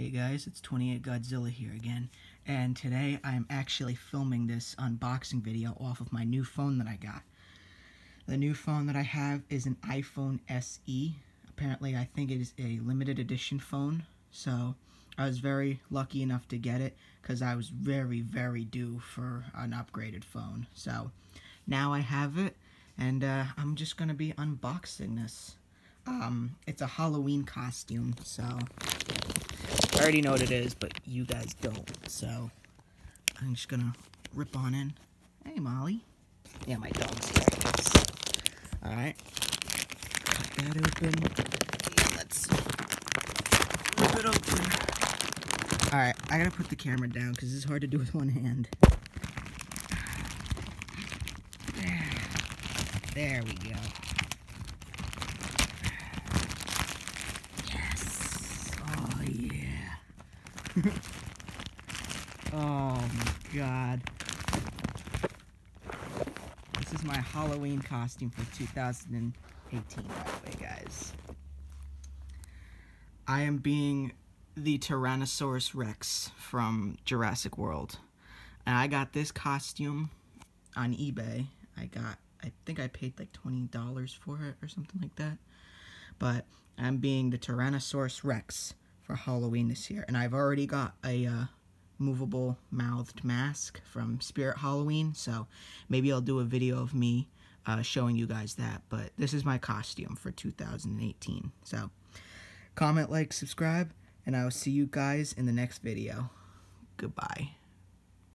Hey guys, it's 28 Godzilla here again, and today I'm actually filming this unboxing video off of my new phone that I got. The new phone that I have is an iPhone SE. Apparently I think it is a limited edition phone, so I was very lucky enough to get it because I was very due for an upgraded phone. So now I have it, and I'm just going to be unboxing this. It's a Halloween costume, so I already know what it is, but you guys don't, so I'm just gonna rip on in. Hey, Molly. Yeah, my dog's here, I guess. Alright. Cut that open. And let's rip it open. Alright, I gotta put the camera down, because it's hard to do with one hand. There we go. Oh my god. This is my Halloween costume for 2018, by the way, guys. I am being the Tyrannosaurus Rex from Jurassic World. And I got this costume on eBay. I think I paid like $20 for it or something like that. But I'm being the Tyrannosaurus Rex for Halloween this year, and I've already got a movable mouthed mask from Spirit Halloween, so maybe I'll do a video of me showing you guys that. But this is my costume for 2018. So comment, like, subscribe, and I will see you guys in the next video. Goodbye.